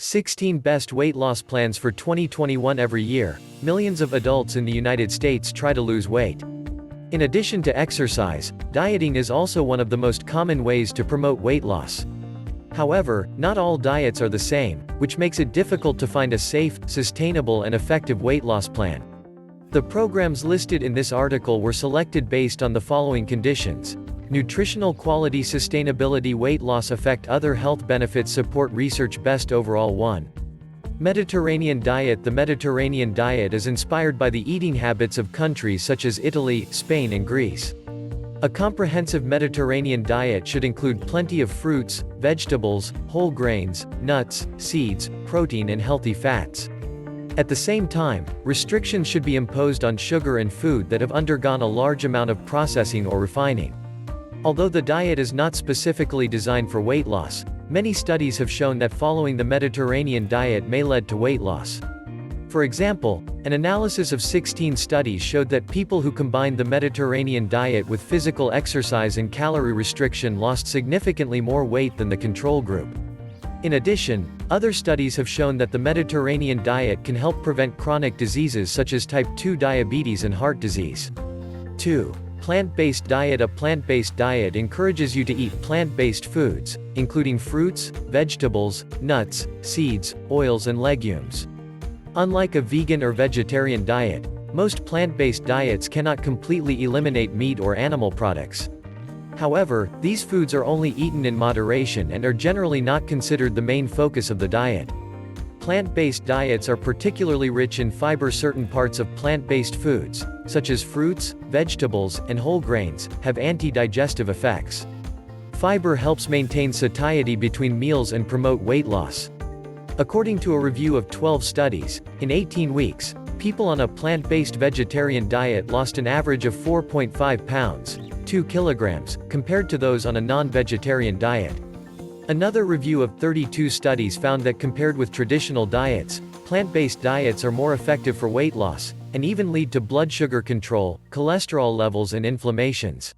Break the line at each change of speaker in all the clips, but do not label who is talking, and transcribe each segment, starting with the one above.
16 Best Weight Loss Plans for 2021. Every year, millions of adults in the United States try to lose weight. In addition to exercise, dieting is also one of the most common ways to promote weight loss. However, not all diets are the same, which makes it difficult to find a safe, sustainable and effective weight loss plan. The programs listed in this article were selected based on the following conditions: nutritional quality, sustainability, weight loss effect, other health benefits, support research. Best overall. 1. Mediterranean diet. The Mediterranean diet is inspired by the eating habits of countries such as Italy, Spain and Greece. A comprehensive Mediterranean diet should include plenty of fruits, vegetables, whole grains, nuts, seeds, protein and healthy fats. At the same time, restrictions should be imposed on sugar and food that have undergone a large amount of processing or refining. Although the diet is not specifically designed for weight loss, many studies have shown that following the Mediterranean diet may lead to weight loss. For example, an analysis of 16 studies showed that people who combined the Mediterranean diet with physical exercise and calorie restriction lost significantly more weight than the control group. In addition, other studies have shown that the Mediterranean diet can help prevent chronic diseases such as type 2 diabetes and heart disease. 2. Plant-based diet. A plant-based diet encourages you to eat plant-based foods, including fruits, vegetables, nuts, seeds, oils and legumes. Unlike a vegan or vegetarian diet, most plant-based diets cannot completely eliminate meat or animal products. However, these foods are only eaten in moderation and are generally not considered the main focus of the diet. Plant-based diets are particularly rich in fiber. Certain parts of plant-based foods, such as fruits, vegetables, and whole grains, have anti-digestive effects. Fiber helps maintain satiety between meals and promote weight loss. According to a review of 12 studies, in 18 weeks, people on a plant-based vegetarian diet lost an average of 4.5 pounds, 2 kilograms, compared to those on a non-vegetarian diet. Another review of 32 studies found that compared with traditional diets, plant-based diets are more effective for weight loss, and even lead to blood sugar control, cholesterol levels and inflammations.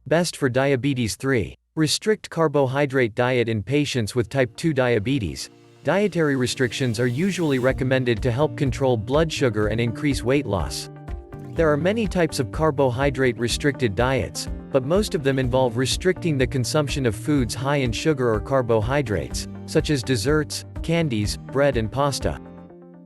Best for diabetes. 3. Restrict carbohydrate diet. In patients with type 2 diabetes, dietary restrictions are usually recommended to help control blood sugar and increase weight loss. There are many types of carbohydrate-restricted diets, but most of them involve restricting the consumption of foods high in sugar or carbohydrates, such as desserts, candies, bread and pasta.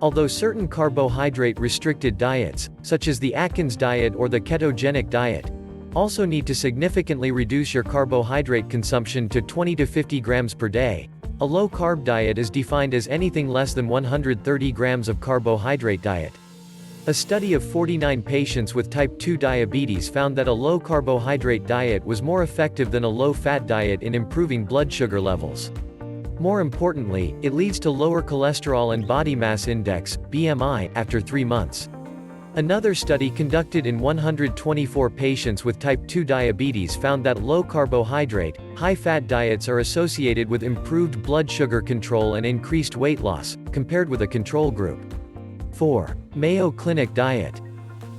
Although certain carbohydrate-restricted diets, such as the Atkins diet or the ketogenic diet, also need to significantly reduce your carbohydrate consumption to 20 to 50 grams per day, a low-carb diet is defined as anything less than 130 grams of carbohydrate diet. A study of 49 patients with type 2 diabetes found that a low-carbohydrate diet was more effective than a low-fat diet in improving blood sugar levels. More importantly, it leads to lower cholesterol and body mass index, BMI, after 3 months. Another study conducted in 124 patients with type 2 diabetes found that low-carbohydrate, high-fat diets are associated with improved blood sugar control and increased weight loss, compared with a control group. 4. Mayo Clinic Diet.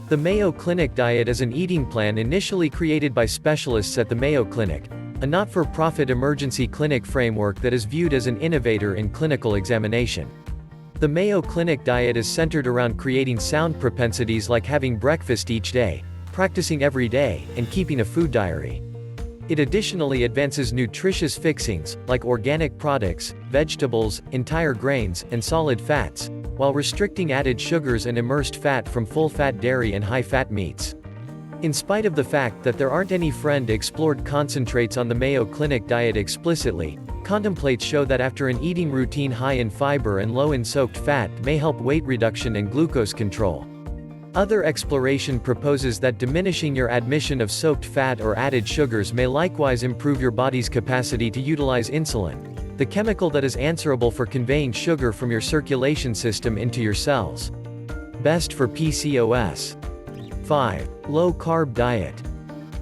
The Mayo Clinic Diet is an eating plan initially created by specialists at the Mayo Clinic, a not-for-profit emergency clinic framework that is viewed as an innovator in clinical examination. The Mayo Clinic Diet is centered around creating sound propensities like having breakfast each day, practicing every day, and keeping a food diary. It additionally advances nutritious fixings, like organic products, vegetables, entire grains, and solid fats, while restricting added sugars and immersed fat from full-fat dairy and high-fat meats. In spite of the fact that there aren't any explored concentrates on the Mayo Clinic Diet explicitly, contemplates show that after an eating routine high in fiber and low in soaked fat may help weight reduction and glucose control. Other exploration proposes that diminishing your admission of soaked fat or added sugars may likewise improve your body's capacity to utilize insulin, the chemical that is answerable for conveying sugar from your circulation system into your cells. Best for PCOS. 5. Low-carb diet.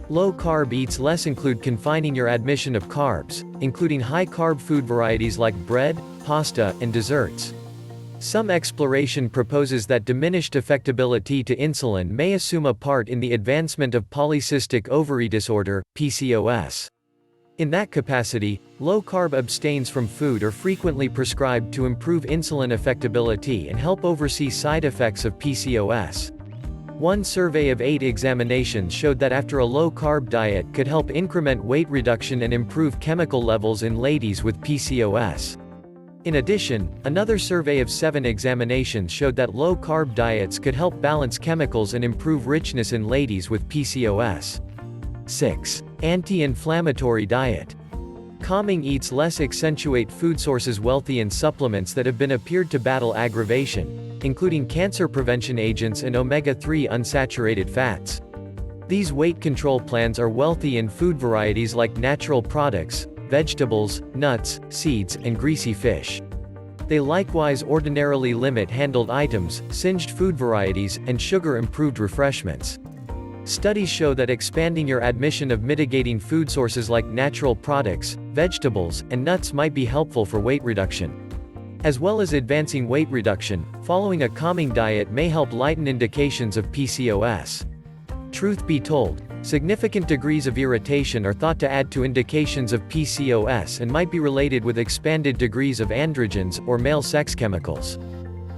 Low-carb eats less include confining your admission of carbs, including high-carb food varieties like bread, pasta, and desserts. Some exploration proposes that diminished affectability to insulin may assume a part in the advancement of polycystic ovary disorder, PCOS. In that capacity, low-carb abstains from food are frequently prescribed to improve insulin effectability and help oversee side effects of PCOS. One survey of 8 examinations showed that after a low-carb diet could help increment weight reduction and improve chemical levels in ladies with PCOS. In addition, another survey of 7 examinations showed that low-carb diets could help balance chemicals and improve richness in ladies with PCOS. 6. Anti-inflammatory diet. Calming eats less accentuate food sources wealthy in supplements that have been appeared to battle aggravation, including cancer prevention agents and omega-3 unsaturated fats. These weight control plans are wealthy in food varieties like natural products, vegetables, nuts, seeds, and greasy fish. They likewise ordinarily limit handled items, singed food varieties, and sugar-improved refreshments. Studies show that expanding your admission of mitigating food sources like natural products, vegetables, and nuts might be helpful for weight reduction. As well as advancing weight reduction, following a calming diet may help lighten indications of PCOS. Truth be told, significant degrees of irritation are thought to add to indications of PCOS and might be related with expanded degrees of androgens, or male sex chemicals.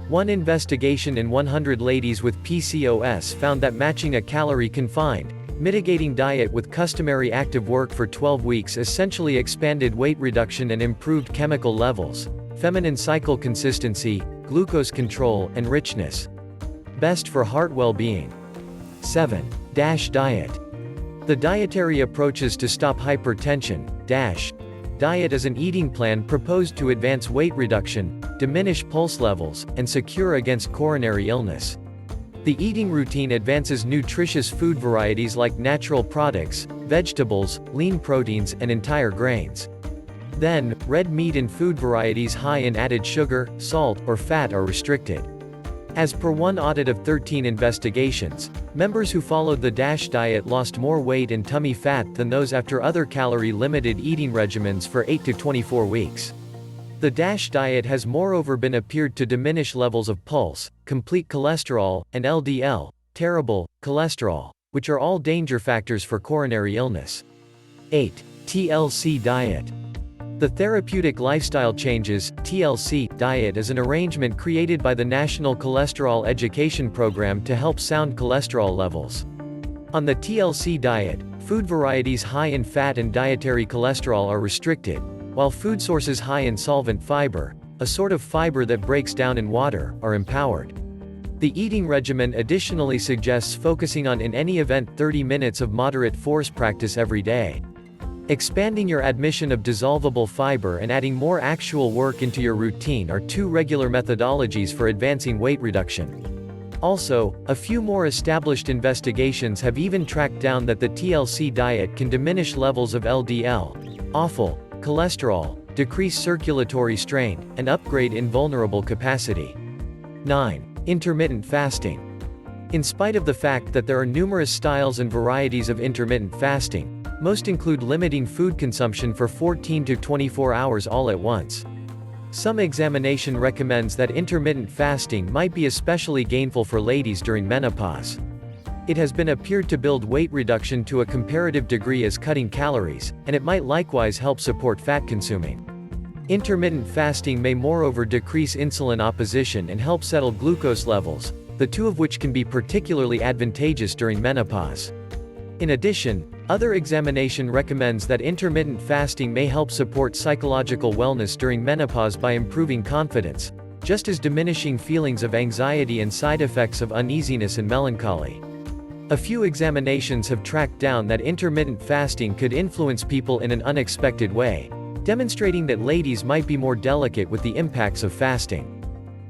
One investigation in 100 ladies with PCOS found that matching a calorie-confined, mitigating diet with customary active work for 12 weeks essentially expanded weight reduction and improved chemical levels, feminine cycle consistency, glucose control, and richness. Best for heart well-being. 7. Diet. The dietary approaches to stop hypertension, diet is an eating plan proposed to advance weight reduction, diminish pulse levels, and secure against coronary illness. The eating routine advances nutritious food varieties like natural products, vegetables, lean proteins, and entire grains. Then, red meat and food varieties high in added sugar, salt, or fat are restricted. As per one audit of 13 investigations, members who followed the diet lost more weight and tummy fat than those after other calorie-limited eating regimens for 8 to 24 weeks. The diet has moreover been appeared to diminish levels of pulse, complete cholesterol, and LDL, terrible cholesterol, which are all danger factors for coronary illness. 8. TLC Diet. The Therapeutic Lifestyle Changes (TLC) diet is an arrangement created by the National Cholesterol Education Program to help sound cholesterol levels. On the TLC diet, food varieties high in fat and dietary cholesterol are restricted, while food sources high in solvent fiber, a sort of fiber that breaks down in water, are empowered. The eating regimen additionally suggests focusing on in any event 30 minutes of moderate force practice every day. Expanding your admission of dissolvable fiber and adding more actual work into your routine are 2 regular methodologies for advancing weight reduction. Also, a few more established investigations have even tracked down that the TLC diet can diminish levels of LDL, awful, cholesterol, decrease circulatory strain, and upgrade invulnerable capacity. 9. Intermittent fasting. In spite of the fact that there are numerous styles and varieties of intermittent fasting, most include limiting food consumption for 14 to 24 hours all at once. Some examination recommends that intermittent fasting might be especially gainful for ladies during menopause. It has been appeared to build weight reduction to a comparative degree as cutting calories, and it might likewise help support fat consuming. Intermittent fasting may moreover decrease insulin opposition and help settle glucose levels, the two of which can be particularly advantageous during menopause. In addition, other examination recommends that intermittent fasting may help support psychological wellness during menopause by improving confidence, just as diminishing feelings of anxiety and side effects of uneasiness and melancholy. A few examinations have tracked down that intermittent fasting could influence people in an unexpected way, demonstrating that ladies might be more delicate with the impacts of fasting.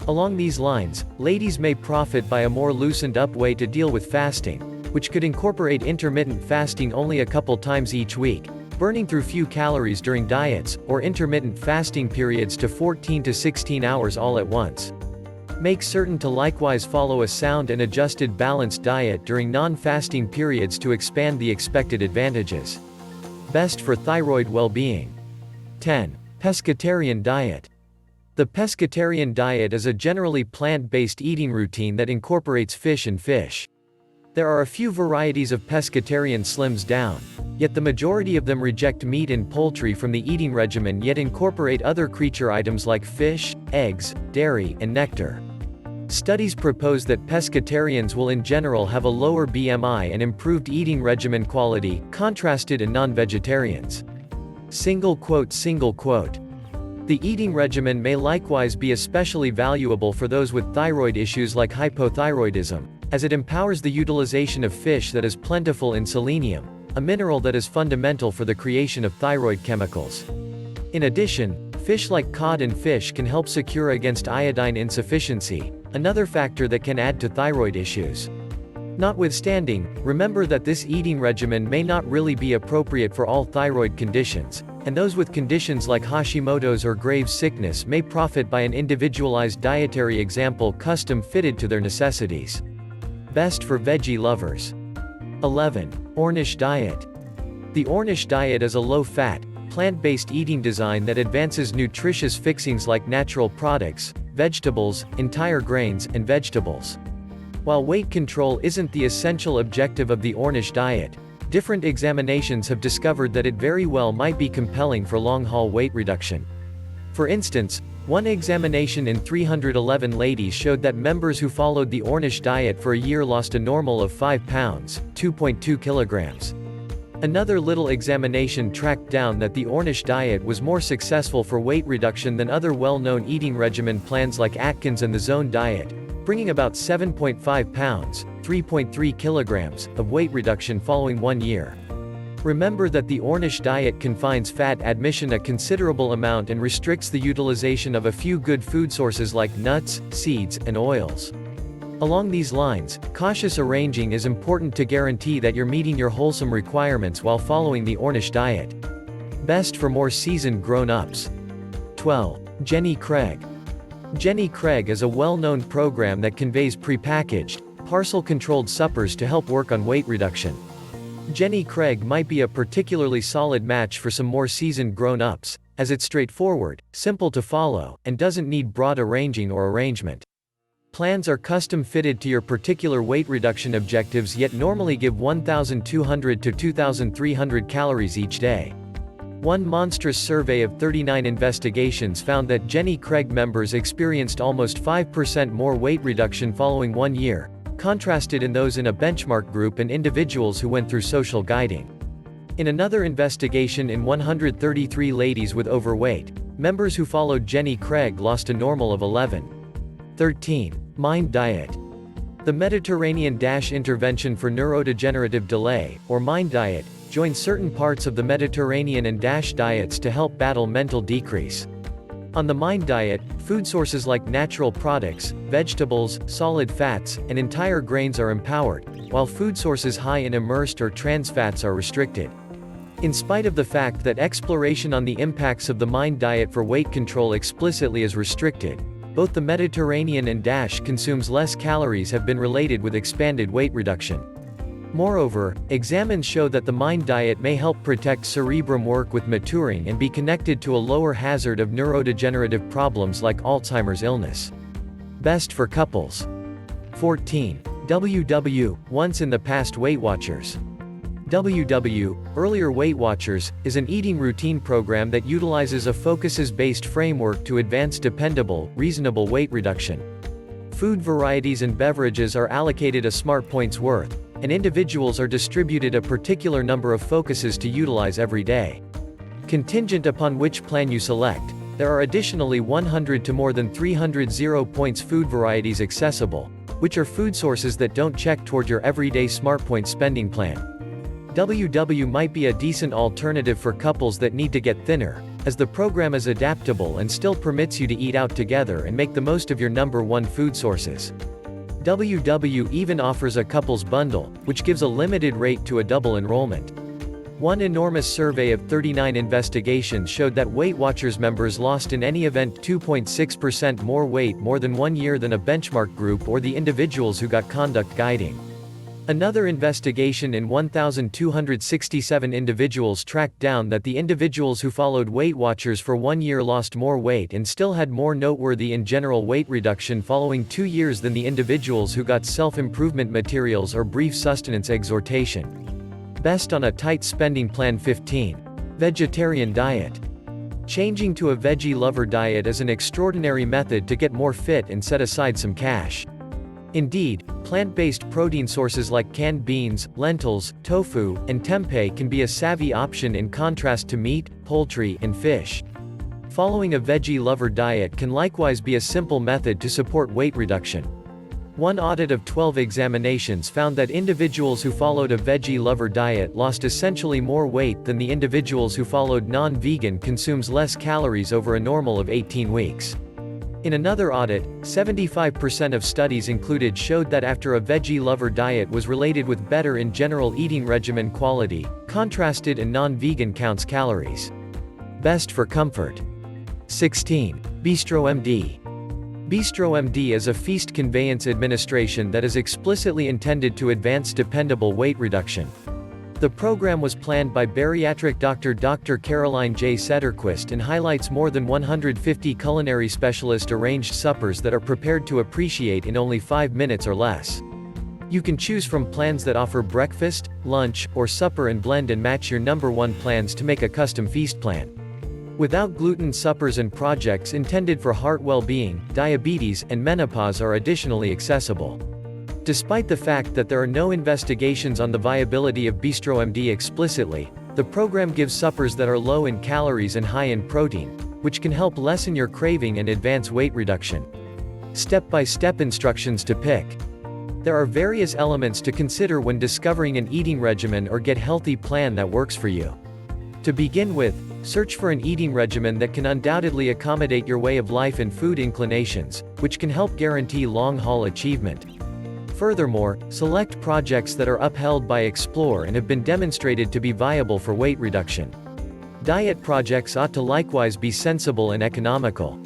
Along these lines, ladies may profit by a more loosened up way to deal with fasting, which could incorporate intermittent fasting only a couple times each week, burning through few calories during diets, or intermittent fasting periods to 14 to 16 hours all at once. Make certain to likewise follow a sound and adjusted balanced diet during non-fasting periods to expand the expected advantages. Best for thyroid well-being. 10. Pescatarian diet. The pescatarian diet is a generally plant-based eating routine that incorporates fish and fish. There are a few varieties of pescatarian slims down, yet the majority of them reject meat and poultry from the eating regimen yet incorporate other creature items like fish, eggs, dairy, and nectar. Studies propose that pescatarians will in general have a lower BMI and improved eating regimen quality, contrasted in non-vegetarians. Single quote. The eating regimen may likewise be especially valuable for those with thyroid issues like hypothyroidism, as it empowers the utilization of fish that is plentiful in selenium, a mineral that is fundamental for the creation of thyroid chemicals. In addition, fish like cod and fish can help secure against iodine insufficiency, another factor that can add to thyroid issues. Notwithstanding, remember that this eating regimen may not really be appropriate for all thyroid conditions, and those with conditions like Hashimoto's or Graves' sickness may profit by an individualized dietary example custom-fitted to their necessities. Best for veggie lovers. 11. Ornish Diet. The Ornish Diet is a low-fat, plant-based eating design that advances nutritious fixings like natural products, vegetables, entire grains, and vegetables. While weight control isn't the essential objective of the Ornish Diet, different examinations have discovered that it very well might be compelling for long-haul weight reduction. For instance, one examination in 311 ladies showed that members who followed the Ornish Diet for a year lost a normal of 5 pounds, 2.2 kilograms. Another little examination tracked down that the Ornish Diet was more successful for weight reduction than other well-known eating regimen plans like Atkins and the Zone Diet, bringing about 7.5 pounds, 3.3 kilograms, of weight reduction following 1 year. Remember that the Ornish Diet confines fat admission a considerable amount and restricts the utilization of a few good food sources like nuts, seeds, and oils. Along these lines, cautious arranging is important to guarantee that you're meeting your wholesome requirements while following the Ornish Diet. Best for more seasoned grown-ups. 12. Jenny Craig. Jenny Craig is a well-known program that conveys prepackaged, parcel-controlled suppers to help work on weight reduction. Jenny Craig might be a particularly solid match for some more seasoned grown-ups, as it's straightforward, simple to follow, and doesn't need broad arranging or arrangement. Plans are custom-fitted to your particular weight reduction objectives yet normally give 1,200 to 2,300 calories each day. One monstrous survey of 39 investigations found that Jenny Craig members experienced almost 5% more weight reduction following 1 year, contrasted in those in a benchmark group and individuals who went through social guiding. In another investigation in 133 ladies with overweight, members who followed Jenny Craig lost a normal of 11. 13. Mind Diet. The Mediterranean Intervention for Neurodegenerative Delay, or Mind Diet, joins certain parts of the Mediterranean and diets to help battle mental decrease. On the Mind Diet, food sources like natural products, vegetables, solid fats, and entire grains are empowered, while food sources high in immersed or trans fats are restricted. In spite of the fact that exploration on the impacts of the Mind Diet for weight control explicitly is restricted, both the Mediterranean and consumes less calories have been related with expanded weight reduction. Moreover, examines show that the Mind Diet may help protect cerebrum work with maturing and be connected to a lower hazard of neurodegenerative problems like Alzheimer's illness. Best for couples. 14. WW, Once in the Past Weight Watchers. WW, Earlier Weight Watchers, is an eating routine program that utilizes a focuses-based framework to advance dependable, reasonable weight reduction. Food varieties and beverages are allocated a smart points worth, and individuals are distributed a particular number of focuses to utilize every day. Contingent upon which plan you select, there are additionally 100 to more than 300 0-points food varieties accessible, which are food sources that don't check toward your everyday SmartPoints spending plan. WW might be a decent alternative for couples that need to get thinner, as the program is adaptable and still permits you to eat out together and make the most of your number one food sources. WW even offers a couples bundle, which gives a limited rate to a double enrollment. One enormous survey of 39 investigations showed that Weight Watchers members lost in any event 2.6% more weight more than 1 year than a benchmark group or the individuals who got conduct guiding. Another investigation in 1,267 individuals tracked down that the individuals who followed Weight Watchers for 1 year lost more weight and still had more noteworthy in general weight reduction following 2 years than the individuals who got self-improvement materials or brief sustenance exhortation. Best on a tight spending plan. 15. Vegetarian diet. Changing to a veggie lover diet is an extraordinary method to get more fit and set aside some cash. Indeed, plant-based protein sources like canned beans, lentils, tofu, and tempeh can be a savvy option in contrast to meat, poultry, and fish. Following a veggie lover diet can likewise be a simple method to support weight reduction. One audit of 12 examinations found that individuals who followed a veggie lover diet lost essentially more weight than the individuals who followed non-vegan consumes less calories over a normal of 18 weeks. In another audit, 75% of studies included showed that after a veggie lover diet was related with better in general eating regimen quality, contrasted and non-vegan counts calories. Best for comfort. 16. Bistro MD. Bistro MD is a feast conveyance administration that is explicitly intended to advance dependable weight reduction. The program was planned by bariatric doctor Dr. Caroline J. Sederquist and highlights more than 150 culinary specialist arranged suppers that are prepared to appreciate in only 5 minutes or less. You can choose from plans that offer breakfast, lunch, or supper and blend and match your number one plans to make a custom feast plan. Without gluten suppers and projects intended for heart well-being, diabetes, and menopause are additionally accessible. Despite the fact that there are no investigations on the viability of Bistro MD explicitly, the program gives suppers that are low in calories and high in protein, which can help lessen your craving and advance weight reduction. Step-by-step instructions to pick. There are various elements to consider when discovering an eating regimen or get healthy plan that works for you. To begin with, search for an eating regimen that can undoubtedly accommodate your way of life and food inclinations, which can help guarantee long-haul achievement. Furthermore, select projects that are upheld by Explore and have been demonstrated to be viable for weight reduction. Diet projects ought to likewise be sensible and economical.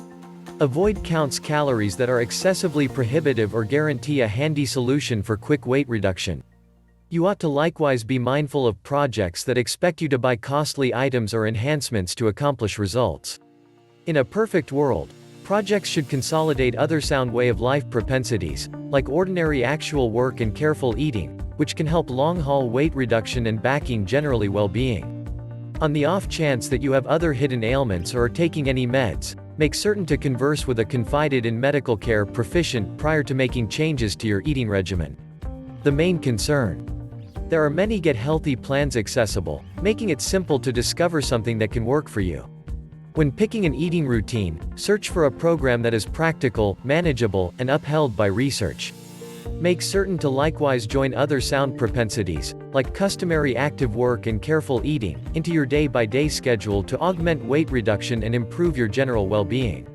Avoid counts calories that are excessively prohibitive or guarantee a handy solution for quick weight reduction. You ought to likewise be mindful of projects that expect you to buy costly items or enhancements to accomplish results. In a perfect world, projects should consolidate other sound way of life propensities, like ordinary actual work and careful eating, which can help long-haul weight reduction and backing generally well-being. On the off chance that you have other hidden ailments or are taking any meds, make certain to converse with a confided in medical care proficient prior to making changes to your eating regimen. The main concern. There are many get healthy plans accessible, making it simple to discover something that can work for you. When picking an eating routine, search for a program that is practical, manageable, and upheld by research. Make certain to likewise join other sound propensities, like customary active work and careful eating, into your day-by-day schedule to augment weight reduction and improve your general well-being.